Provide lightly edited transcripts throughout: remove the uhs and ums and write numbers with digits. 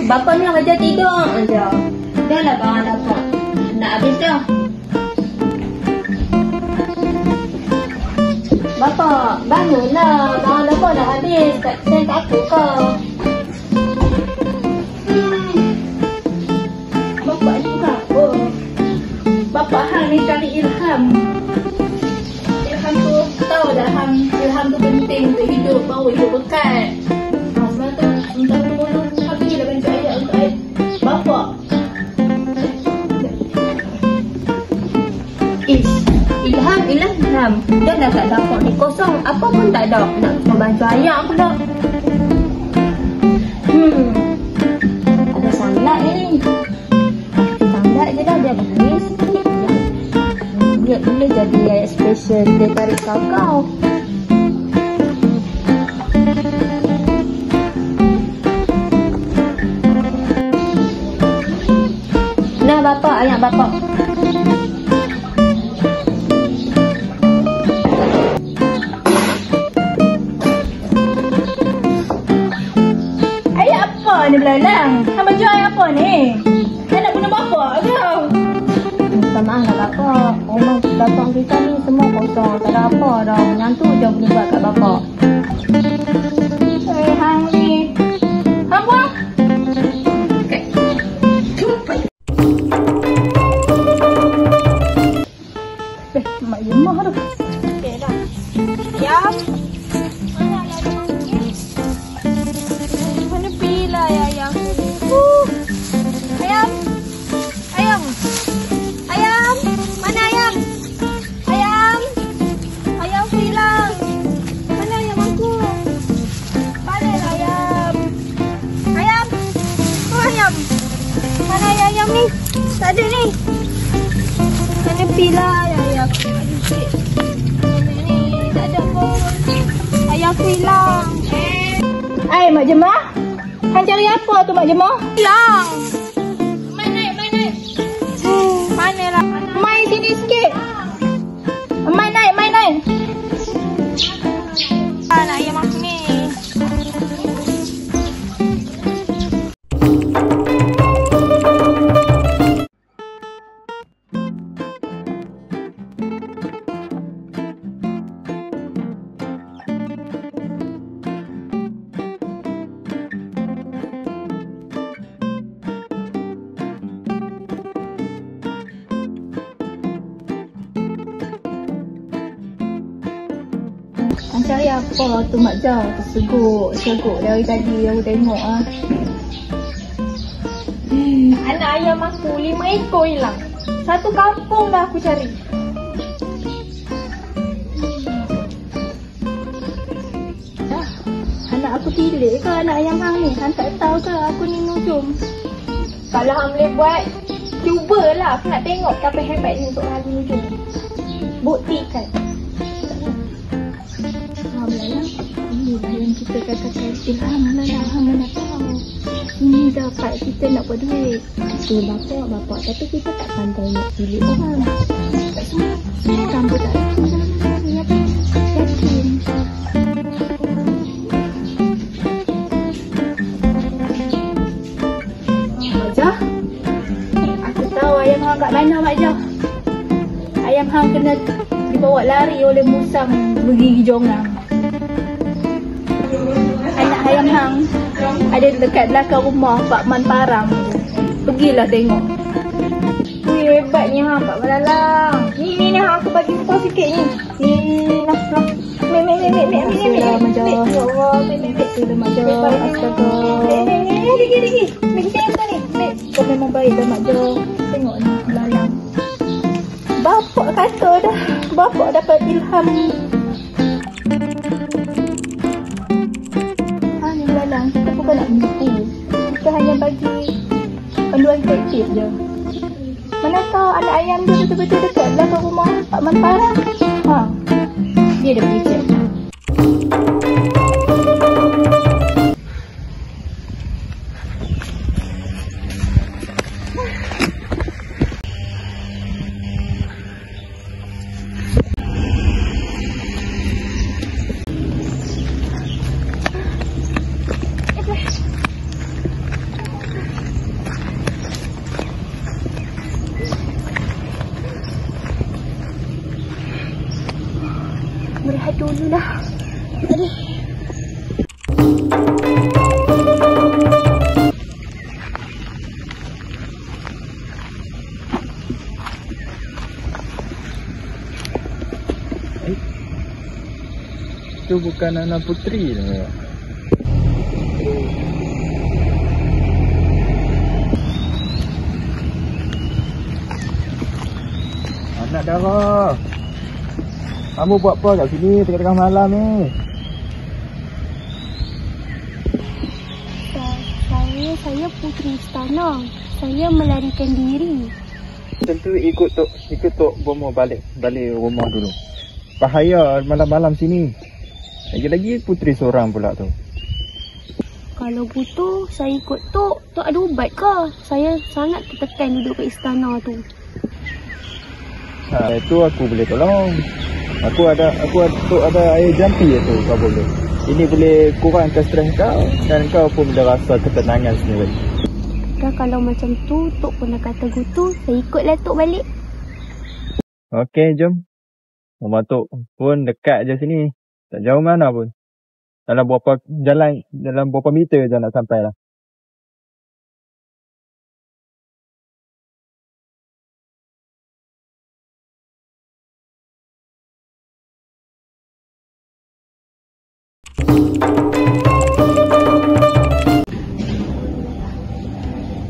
Bapa ni kerja tidur aja. Dah lah bang dapat. Nak habis dah. Bapa, bangunlah. Bang dapat dah habis. Saya tak aku ke? Bapa juga. Oh. Bapa hang ni cari ilham. Ilham tu tahu dah ilham tu penting untuk hidup. Baru hidup berkat. Sebab tu minta tolong. Habis dah bantu ayat untuk bapa. Ilham. Dia dah tak dapat ni kosong. Apa pun tak ada. Nak membantu ayah pula. Ada sanlat ni. Sanlat je dah. Dia beri sikit. Dia boleh jadi ayat special. Dia tarik kau. Nah bapa, ayat bapa. Ayat apa ni belalang? Hang baju ayat apa ni? Hang nak bunuh bapa ke? Minta maaf lah bapa. Rumah bapa kita ni semua kosong. Tak ada apa dah. Yang tu je boleh buat kat bapa. Hang ni. Hang buang. Mak Yemah tu. Okey dah. Ayam. Mana ayam ni? Mana pila ayam? Ayam. Ayam. Ayam. Mana ayam? Ayam. Ayam hilang. Mana ayam aku? Mana ayam? Ayam. Oh ayam. Mana ayam ni? Tak ada ni. Mana pila ayam? Ni tak ada pun. Ayah aku hilang. Mak Jemah. Hang cari apa tu Mak Jemah? Hilang. Mai naik. Mana lah? Mai sini sikit. Mai naik. Nak ayam aku ni. Cari apa tu Mak Jah? Seguk dari tadi aku tengok ah. Anak ayam aku 5 ekor hilang. Satu kampung dah aku cari. Anak aku tilik ke anak ayam hang ni? Hang tak tahu ke aku ni nujum? Kalau hang boleh buat, cubalah. Aku nak tengok betapa hebatnya untuk hang nujum. Buktikan. Yang kita katakan ilham mana tahu ini dapat kita nak buat duit tu bapak tapi kita tak pandai nak pilih orang tak semua rambut tak yakin Mak Jah, aku tahu ayam hang kat mana Mak Jah. Ayam hang kena dibawa lari oleh musang bergigi jongang. Ayam hang ada dekat belakang rumah Pak Man Parang. Pergilah tengok. Wih, hebatnya ha, Pak Belalang. Ni ha, aku bagi kau sikit ni. Ni, nah. Mek. Bismillah, Majah. Ya Allah, mek. Bismillah, Majah. Astaga. Lagi. Mek, kita ni. Mek. Kau memang baik dah, Mak Jo. Tengok ni, Belalang. Bapak kata dah. Bapak dapat ilham. Ni Belalang, kita bukan nak menipu. Kita hanya bagi panduan kreatif je. Mana tahu anak ayam dia betul-betul dekat belakang rumah Pak Mantara. Dia dah pergi cek. Berehat dulu lah. Aduh. Itu bukan anak putri ni. Anak Dara. Kamu buat apa kat sini tengah-tengah malam ni? Saya puteri istana. Saya melarikan diri. Tentu ikut Tok Bomo balik rumah dulu. Bahaya malam-malam sini. Lagi-lagi puteri seorang pula tu. Kalau butuh, saya ikut Tok. Tok ada ubat ke? Saya sangat tertekan duduk kat istana tu. Itu aku boleh tolong. Aku ada air jampi tu kau boleh. Ini boleh kurangkan stres kau dan kau pun dah rasa ketenangan sendiri. Dah kalau macam tu, Tok pun nak kata gitu, saya ikutlah Tok balik. Okey, jom. Rumah Tok pun dekat je sini. Tak jauh mana pun. Dalam berapa meter je nak sampai lah.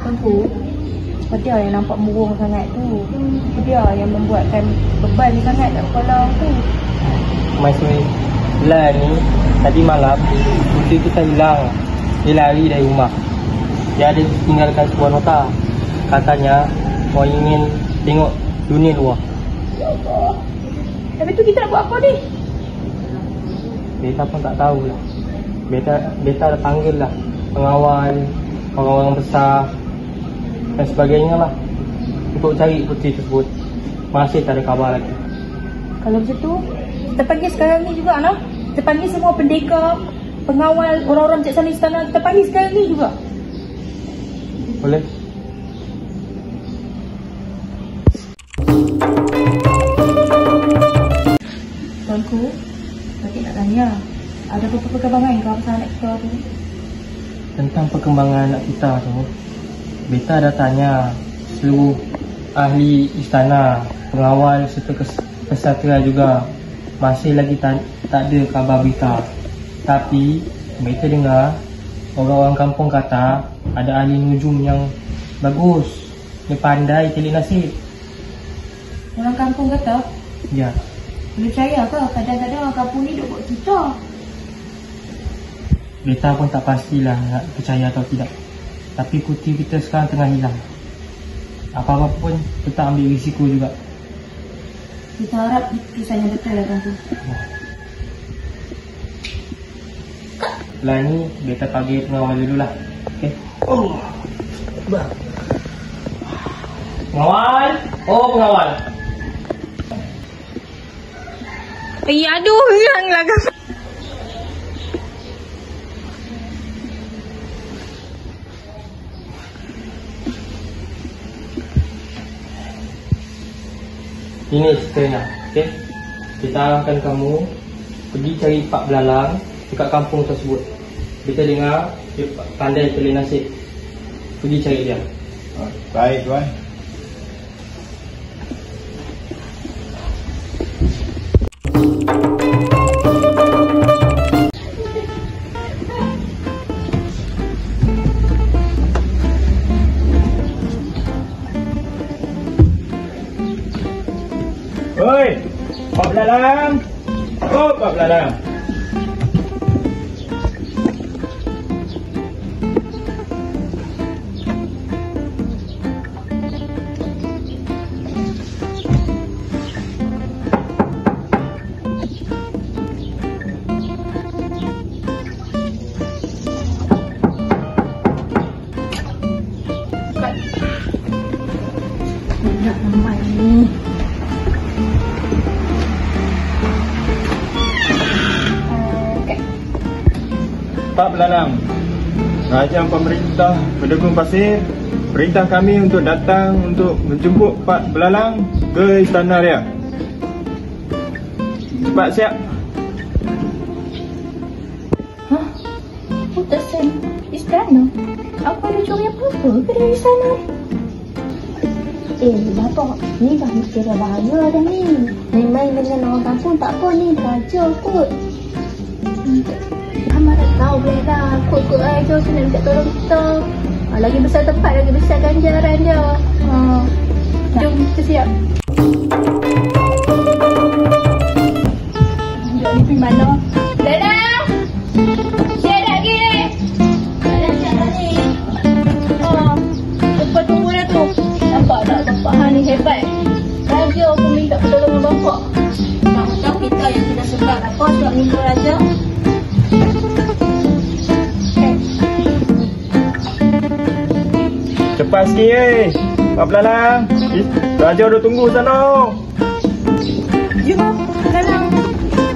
Tuanku, dia yang nampak murung sangat tu. Dia yang membuatkan beban sangat kat kepala tu. Masalah ni, tadi malam puteri kita hilang. Dia lari dari rumah. Dia ada tinggalkan sebuah nota. Katanya mau ingin tengok dunia luar. Tapi tu kita nak buat apa ni? Beta pun tak tahulah. Beta dah panggil lah pengawal, orang-orang besar dan sebagainya lah untuk cari puteri tersebut. Masih tak ada khabar lagi. Kalau macam tu, kita panggil sekarang ni juga, no? Kita panggil semua pendekar, pengawal, orang-orang bijaksana istana. Kita panggil sekarang ni juga. Boleh? Tuanku, Datuk nak tanya, ada apa perkembangan kau pasal anak kita tu? Tentang perkembangan anak kita tu, beta dah tanya seluruh ahli istana, pengawal serta kesatria juga. Masih lagi tak ada khabar berita. Tapi beta dengar orang-orang kampung kata ada ahli nujum yang bagus. Dia pandai telin nasib. Orang kampung kata, Ya, boleh percaya ke? Kadang-kadang orang kampung ni duk buat cerita. beta pun tak pastilah nak percaya atau tidak. Tapi puteri kita sekarang tengah hilang. Apa-apa pun kita ambil risiko juga. Kita harap kisahnya betul lah tuanku. Lah ni beta panggil pengawal dululah. Okey. Pengawal! Oh, pengawal! Aduh, hilanglah kau. Ini ceritanya, okey? Kita arahkan kamu pergi cari Pak Belalang dekat kampung tersebut. Kita dengar dia pandai telin nasib. Pergi cari dia. Baik tuan. Oi, Pak Belalang. Oh, Pak Belalang. Nak ramai ni. Pak Belalang, Kerajaan Pemerintah Pendegung Pasir perintah kami untuk datang untuk menjemput Pak Belalang ke Istana Raya. Cepat siap. Hah? Utusan istana? Aku ada curi apa-apa ke dari istana ni? Bapak, ni dah kira bahaya dah ni. Main-main dengan orang kampung tak apa ni, raja kot. Amat dah tahu boleh dah. Kot-kot aja sini minta tolong kita. Lagi besar tempat, lagi besar ganjaran dia. Jom kita siap. Jom ni pergi mana? Dadah! Siap lagi ni. Siap dah ni. Cepat tunggu dah tu. Nampak tak bapak Han ni hebat? Raja pun minta pertolongan bapak. Macam kita yang tidak suka apa sebab minta raja. Cepat sikit Pak Belalang. Raja dah tunggu sana. Jom, sekarang.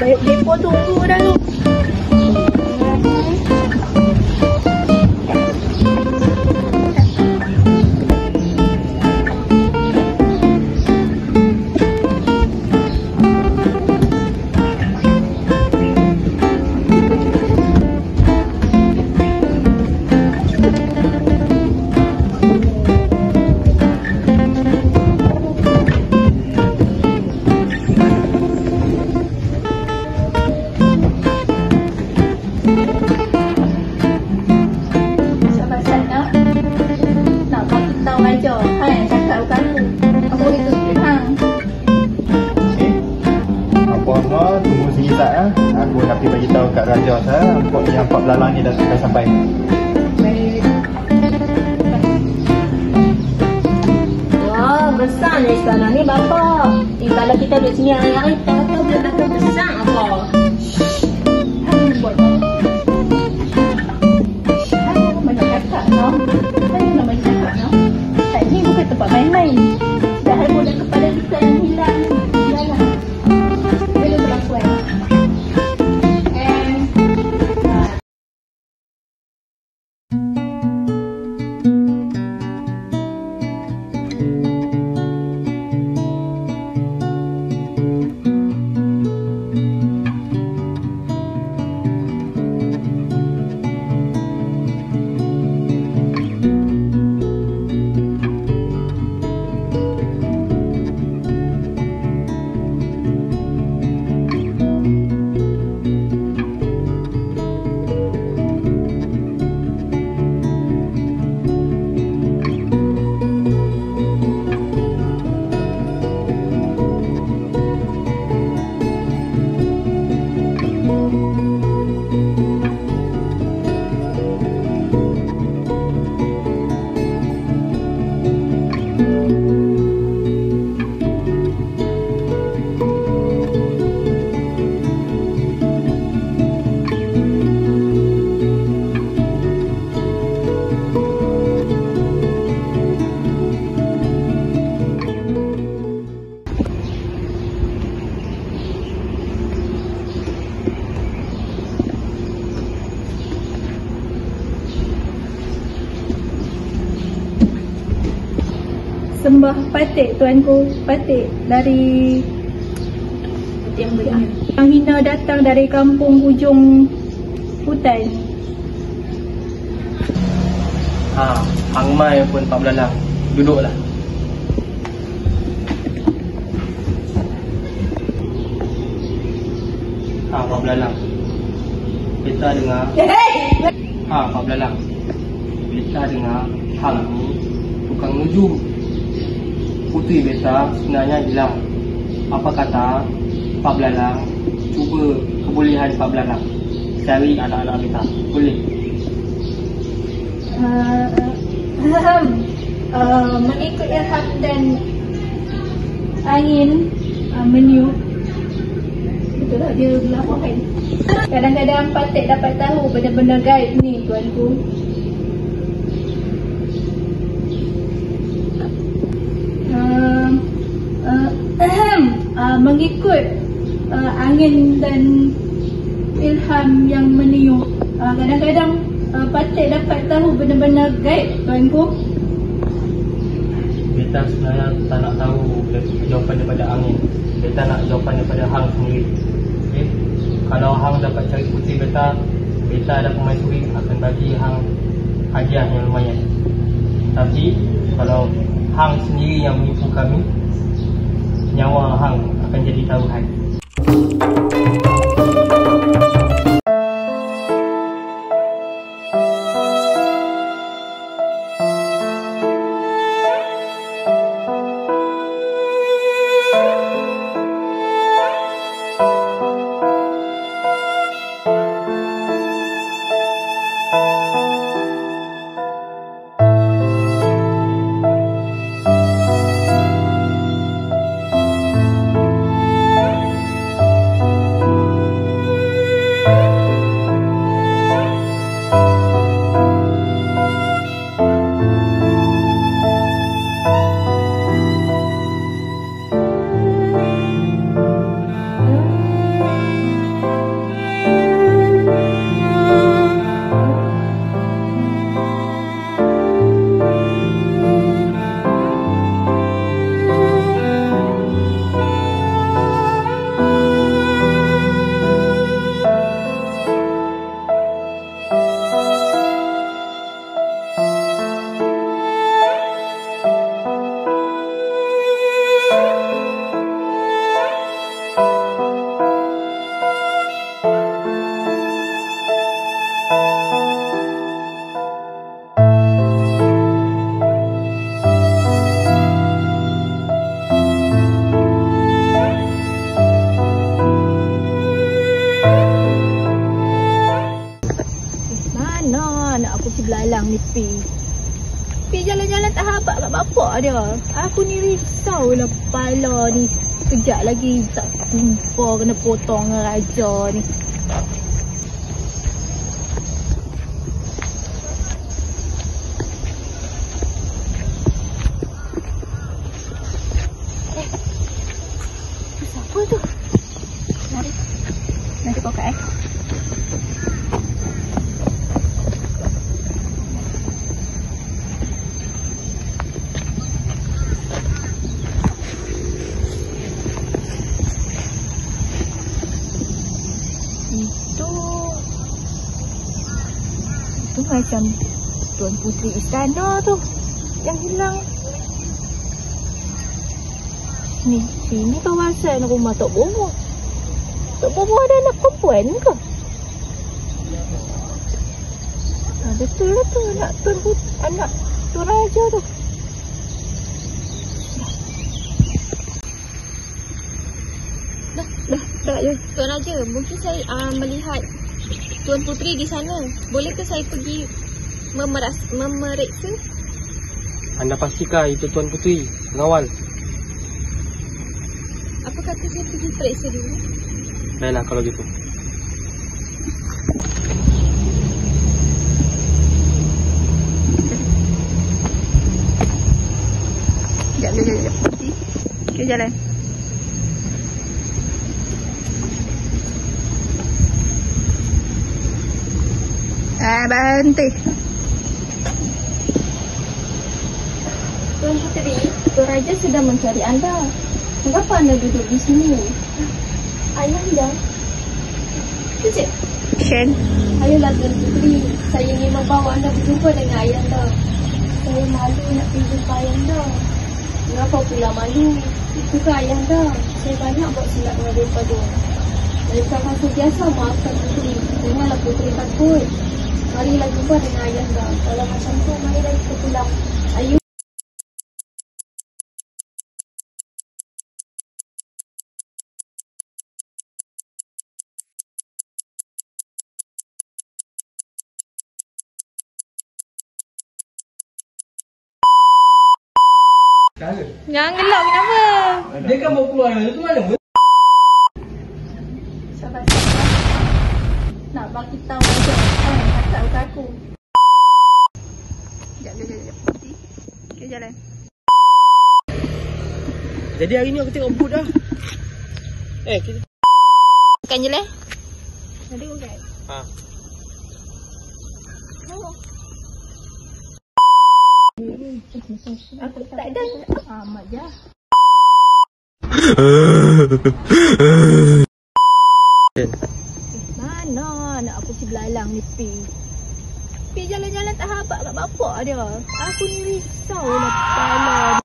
Baik depo tunggu dah tu. Tunggu sekejap aku nak pergi bagi tahu kat Raja yang Pak Belalang ni dah sampai. Wah, besar ni istana ni bapak. Kalau kita duduk sini hari-hari, kita tahu dia kata besar apa. Buat apa? Banyak cakap tau. Banyak cakap tau. Ni bukan tempat main-main. Dah bola kepala kita yang hilang. Jangan. Belum berlaku kan? Sembah patik tuanku, patik dari yang hina datang dari kampung hujung hutan. Hang mai pun Pak Belalang. duduklah. Pak Belalang, beta dengar. Pak Belalang, beta dengar hang ni tukang nujum. Puteri beta sebenarnya hilang. Apa kata Pak Belalang cuba kebolehan Pak Belalang cari anak-anak beta, boleh? Mengikut ilham dan angin meniup. Itulah dia laporan. Kadang-kadang patik dapat tahu benda-benda gaib ni, tuanku. Mengikut angin dan ilham yang meniup, kadang-kadang patik dapat tahu benda-benda gaib, tuanku. Beta sebenarnya tak nak tahu jawapan daripada angin. Beta nak jawapan daripada hang sendiri. Okay? Kalau hang dapat cari puteri beta, beta ada permaisuri akan bagi hang hadiah yang lumayan. Tapi kalau hang sendiri yang menipu kami, nyawa hang akan jadi taruhan. Belalang ni Pi jalan-jalan tak habaq kat bapak dia. Aku ni risau lah kepala ni. Kejap lagi tak jumpa kena potong dengan raja ni. Siapa tu? Mari kokak Itu macam Tuan Puteri Istana tu yang hilang. Sini kawasan rumah Tok Bobo. Tok Bobo ada anak perempuan ke? Betul lah tu anak Tuan Raja tu. Dah je. Tuan Raja, mungkin saya melihat Tuan Puteri di sana. Bolehkah saya pergi memeriksa? Anda pastikan itu Tuan Puteri, pengawal. Apa kata saya pergi periksa dulu? Baiklah kalau gitu. Sekejap. Okay, jalan. Berhenti. Tuan Puteri, Tuan Raja sudah mencari anda. Mengapa anda duduk di sini? Ayah anda. Kecil. Shen. Ayolah Tuan Puteri, saya ingin membawa anda berjumpa dengan ayah anda. Saya malu nak pergi jumpa Ayanda. Mengapa pula malu? Itu ke Ayanda. Saya banyak buat silap dengan mereka tu. Mereka kata biasa maafkan Putri. Janganlah Putri takut. Marilah jumpa dengan Ayanda. Kalau macam tu, marilah kita pulang. Ayu. Jangan gelak kenapa? Dia kan bawa keluar tu mana? Sabar-sabar. Nak bagi tahu aja kan kakak aku. Sekejap. Okay, jalan. Jadi hari ni aku tengok boot dah. Kita Makan je lah. Nanti kau guys. ha. Aku tak ada. Amat je. Mana nak aku si belalang ni pi? Pi jalan-jalan tak habaq kat bapak dia. Aku ni risau lah kepala.